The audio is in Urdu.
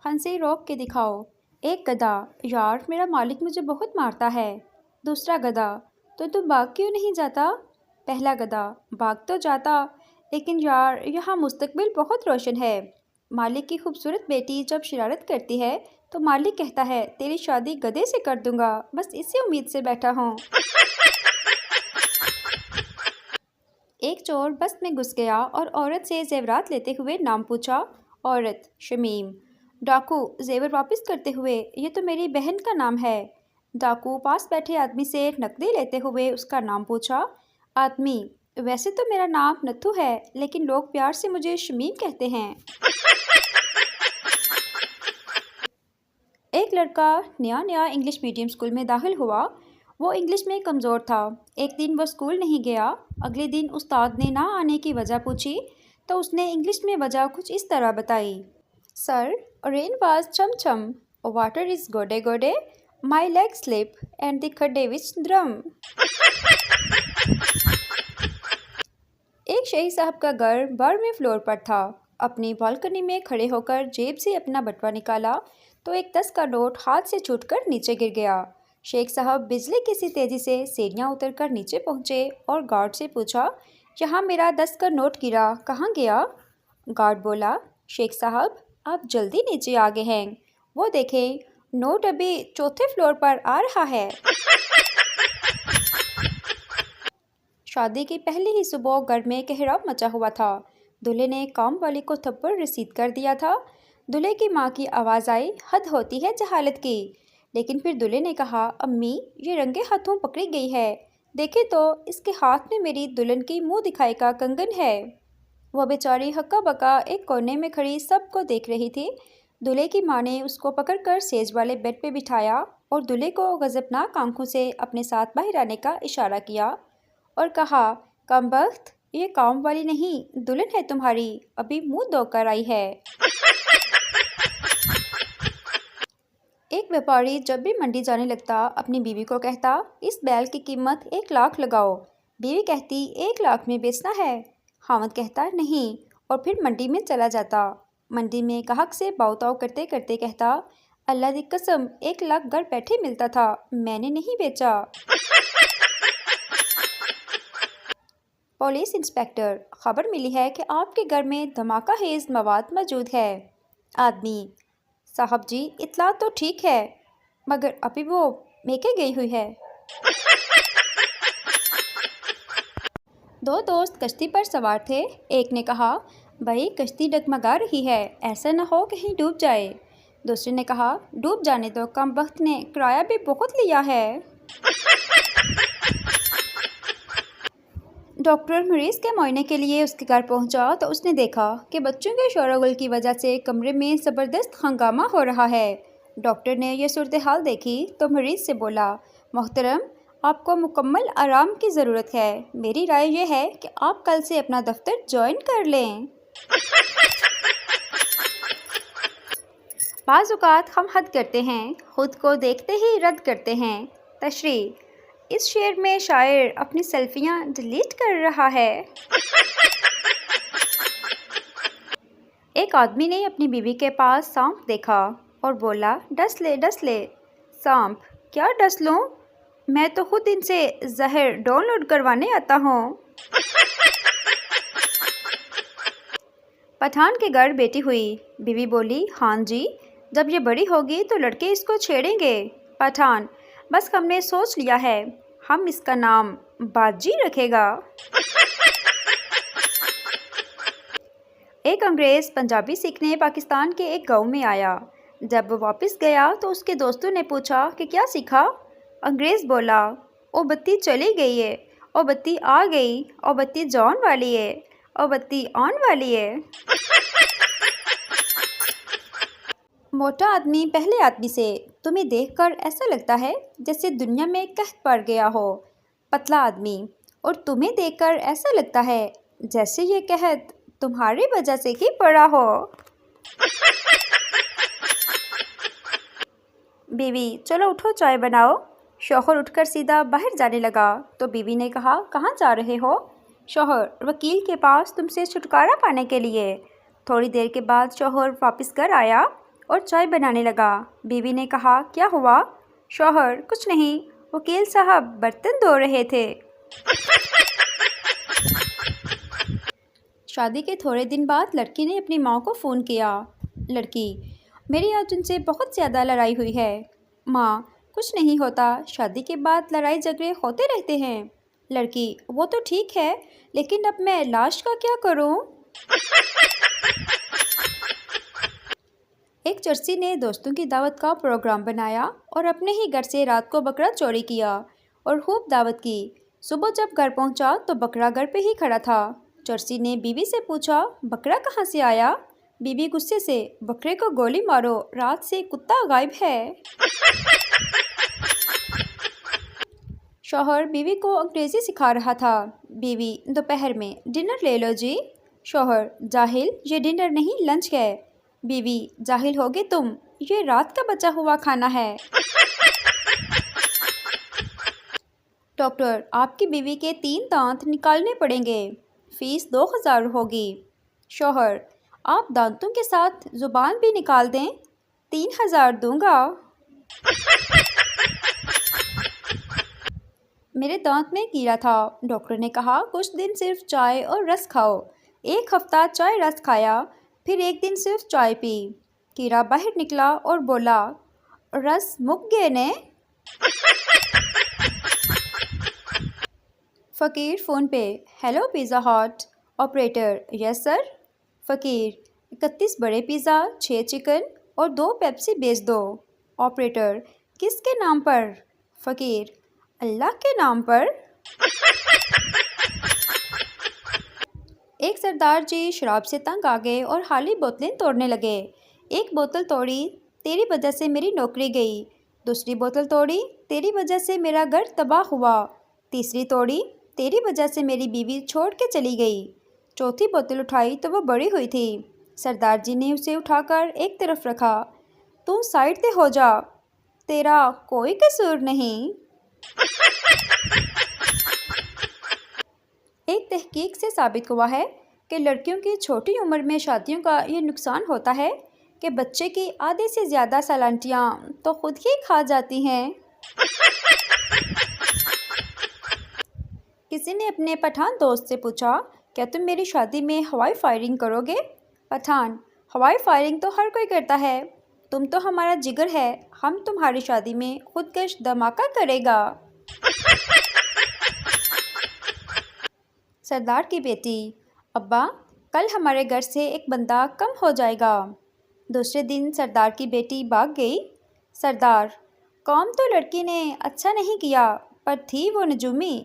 ہنسی روک کے دکھاؤ۔ ایک گدھا، یار میرا مالک مجھے بہت مارتا ہے۔ دوسرا گدھا، تو تم باغ کیوں نہیں جاتا؟ پہلا گدھا، باغ تو جاتا، لیکن یار یہاں مستقبل بہت روشن ہے۔ مالک کی خوبصورت بیٹی جب شرارت کرتی ہے تو مالک کہتا ہے تیری شادی گدھے سے کر دوں گا، بس اسی امید سے بیٹھا ہوں۔ ایک چور بس میں گھس گیا اور عورت سے زیورات لیتے ہوئے نام پوچھا۔ عورت، شمیم۔ ڈاکو، زیور واپس کرتے ہوئے، یہ تو میری بہن کا نام ہے۔ ڈاکو پاس بیٹھے آدمی سے نقدی لیتے ہوئے اس کا نام پوچھا۔ آدمی، ویسے تو میرا نام نتھو ہے، لیکن لوگ پیار سے مجھے شمیم کہتے ہیں۔ ایک لڑکا نیا انگلش میڈیم اسکول میں داخل ہوا۔ وہ انگلش میں کمزور تھا۔ ایک دن وہ اسکول نہیں گیا۔ اگلے دن استاد نے نہ آنے کی وجہ پوچھی تو اس نے انگلش میں وجہ کچھ اس طرح بتائی: سر، رین واز چھم چھم، واٹر از گوڈے گوڈے، my leg slip and the کھڈے وچ درم۔ ایک شیخ صاحب کا گھر 12ویں فلور پر تھا۔ اپنی بالکنی میں کھڑے ہو کر جیب سے اپنا بٹوا نکالا تو ایک 10 کا نوٹ ہاتھ سے چھوٹ کر نیچے گر گیا۔ شیخ صاحب بجلی کی سی تیزی سے سیڑھیاں اتر کر نیچے پہنچے اور گارڈ سے پوچھا، یہاں میرا 10 کا نوٹ گرا، کہاں گیا؟ گارڈ بولا، شیخ صاحب آپ جلدی نیچے آ گئے ہیں، وہ دیکھیں نوٹ ابھی 4تھے فلور پر آ رہا ہے۔ شادی کی پہلی ہی صبح گھر میں کہرام مچا ہوا تھا۔ دولہے نے کام والی کو تھپڑ رسید کر دیا تھا۔ دولہے کی ماں کی آواز آئی، حد ہوتی ہے جہالت کی۔ لیکن پھر دولہے نے کہا، امی یہ رنگے ہاتھوں پکڑی گئی ہے، دیکھے تو اس کے ہاتھ میں میری دلہن کی منہ دکھائی کا کنگن ہے۔ وہ بیچاری ہکا بکا ایک کونے میں کھڑی سب کو دیکھ رہی تھی۔ دولہے کی ماں نے اس کو پکڑ کر سیج والے بیڈ پہ بٹھایا اور دولہے کو غضبناک آنکھوں سے اپنے ساتھ باہر آنے کا اشارہ کیا اور کہا، کمبخت، یہ کام والی نہیں دلہن ہے تمہاری، ابھی منہ دھو کر آئی ہے۔ ایک بیپاری جب بھی منڈی جانے لگتا اپنی بیوی کو کہتا، اس بیل کی قیمت 1 لاکھ لگاؤ۔ بیوی کہتی، 1 لاکھ میں بیچنا ہے؟ خاوند کہتا، نہیں، اور پھر منڈی میں چلا جاتا۔ منڈی میں گاہک سے باؤ تاؤ کرتے کرتے کہتا، اللہ دی قسم 1 لاکھ گھر بیٹھے ملتا تھا، میں نے نہیں بیچا۔ پولیس انسپکٹر، خبر ملی ہے کہ آپ کے گھر میں دھماکہ خیز مواد موجود ہے۔ آدمی، صاحب جی اطلاع تو ٹھیک ہے، مگر ابھی وہ میکے گئی ہوئی ہے۔ 2 دوست کشتی پر سوار تھے۔ ایک نے کہا، بھائی کشتی ڈگمگا رہی ہے، ایسا نہ ہو کہیں ڈوب جائے۔ دوسرے نے کہا، ڈوب جانے دو، کمبخت نے کرایہ بھی بہت لیا ہے۔ ڈاکٹر مریض کے معائنے کے لیے اس کے گھر پہنچا تو اس نے دیکھا کہ بچوں کے شور و غل کی وجہ سے کمرے میں زبردست ہنگامہ ہو رہا ہے۔ ڈاکٹر نے یہ صورتحال دیکھی تو مریض سے بولا، محترم، آپ کو مکمل آرام کی ضرورت ہے، میری رائے یہ ہے کہ آپ کل سے اپنا دفتر جوائن کر لیں۔ بعض اوقات ہم حد کرتے ہیں، خود کو دیکھتے ہی رد کرتے ہیں۔ تشریح: اس شعر میں شاعر اپنی سیلفیاں ڈیلیٹ کر رہا ہے۔ ایک آدمی نے اپنی بیوی کے پاس سانپ دیکھا اور بولا، ڈس لے ڈس لے۔ سانپ، کیا ڈس لوں؟ میں تو خود ان سے زہر ڈاؤن لوڈ کروانے آتا ہوں۔ پٹھان کے گھر بیٹی ہوئی۔ بیوی بولی، ہاں جی، جب یہ بڑی ہوگی تو لڑکے اس کو چھیڑیں گے۔ پٹھان، بس ہم نے سوچ لیا ہے، ہم اس کا نام باجی رکھے گا۔ ایک انگریز پنجابی سیکھنے پاکستان کے ایک گاؤں میں آیا۔ جب وہ واپس گیا تو اس کے دوستوں نے پوچھا کہ کیا سیکھا؟ انگریز بولا، او بتی چلی گئی ہے، او بتی آ گئی، او بتی جان والی ہے، او بتی آن والی ہے۔ موٹا آدمی پہلے آدمی سے، تمہیں دیکھ کر ایسا لگتا ہے جیسے دنیا میں قحط پڑ گیا ہو۔ پتلا آدمی، اور تمہیں دیکھ کر ایسا لگتا ہے جیسے یہ قحط تمہاری وجہ سے ہی پڑا ہو۔ بیوی، چلو اٹھو چائے بناؤ۔ شوہر اٹھ کر سیدھا باہر جانے لگا تو بیوی نے کہا، کہاں جا رہے ہو؟ شوہر، وکیل کے پاس تم سے چھٹکارا پانے کے لیے۔ تھوڑی دیر کے بعد شوہر واپس گھر آیا اور چائے بنانے لگا۔ بیوی نے کہا، کیا ہوا؟ شوہر، کچھ نہیں، وکیل صاحب برتن دھو رہے تھے۔ شادی کے تھوڑے دن بعد لڑکی نے اپنی ماں کو فون کیا۔ لڑکی، میری آج ان سے بہت زیادہ لڑائی ہوئی ہے۔ ماں، کچھ نہیں ہوتا، شادی کے بعد لڑائی جھگڑے ہوتے رہتے ہیں۔ لڑکی، وہ تو ٹھیک ہے، لیکن اب میں لاش کا کیا کروں؟ ایک چرسی نے دوستوں کی دعوت کا پروگرام بنایا اور اپنے ہی گھر سے رات کو بکرا چوری کیا اور خوب دعوت کی۔ صبح جب گھر پہنچا تو بکرا گھر پہ ہی کھڑا تھا۔ چرسی نے بیوی سے پوچھا، بکرا کہاں سے آیا؟ بیوی غصے سے، بکرے کو گولی مارو، رات سے کتا غائب ہے۔ شوہر بیوی کو انگریزی سکھا رہا تھا۔ بیوی، دوپہر میں ڈنر لے لو جی۔ شوہر، جاہل، یہ ڈنر نہیں لنچ ہے۔ بیوی، جاہل ہوگے تم، یہ رات کا بچا ہوا کھانا ہے۔ ڈاکٹر، آپ کی بیوی کے 3 دانت نکالنے پڑیں گے، فیس 2000 ہوگی۔ شوہر، آپ دانتوں کے ساتھ زبان بھی نکال دیں، 3000 دوں گا۔ میرے دانت میں کیڑا تھا، ڈاکٹر نے کہا کچھ دن صرف چائے اور رس کھاؤ۔ 1 ہفتہ چائے رس کھایا، پھر 1 دن صرف چائے پی۔ کیڑا باہر نکلا اور بولا، رس مک گئے نے۔ فقیر فون پہ، ہیلو پیزا ہٹ۔ آپریٹر، یس سر۔ فقیر، 31 بڑے پیزا، 6 چکن اور 2 پیپسی بیچ دو۔ آپریٹر، کس کے نام پر؟ فقیر، اللہ کے نام پر۔ ایک سردار جی شراب سے تنگ آ گئے اور خالی بوتلیں توڑنے لگے۔ ایک بوتل توڑی، تیری وجہ سے میری نوکری گئی۔ دوسری بوتل توڑی، تیری وجہ سے میرا گھر تباہ ہوا۔ تیسری توڑی، تیری وجہ سے میری بیوی چھوڑ کے چلی گئی۔ چوتھی بوتل اٹھائی تو وہ بڑی ہوئی تھی۔ سردار جی نے اسے اٹھا کر ایک طرف رکھا۔ تو سائڈ تے ہو جا، تیرا کوئی قصور نہیں۔ ایک تحقیق سے ثابت ہوا ہے کہ لڑکیوں کی چھوٹی عمر میں شادیوں کا یہ نقصان ہوتا ہے کہ بچے کی آدھے سے زیادہ سلانٹیاں تو خود ہی کھا جاتی ہیں۔ کسی نے اپنے پٹھان دوست سے پوچھا، کیا تم میری شادی میں ہوائی فائرنگ کرو گے؟ پٹھان، ہوائی فائرنگ تو ہر کوئی کرتا ہے، تم تو ہمارا جگر ہے، ہم تمہاری شادی میں خودکش دھماکہ کرے گا۔ سردار کی بیٹی، ابا، کل ہمارے گھر سے ایک بندہ کم ہو جائے گا۔ دوسرے دن سردار کی بیٹی بھاگ گئی۔ سردار، کام تو لڑکی نے اچھا نہیں کیا، پر تھی وہ نجومی۔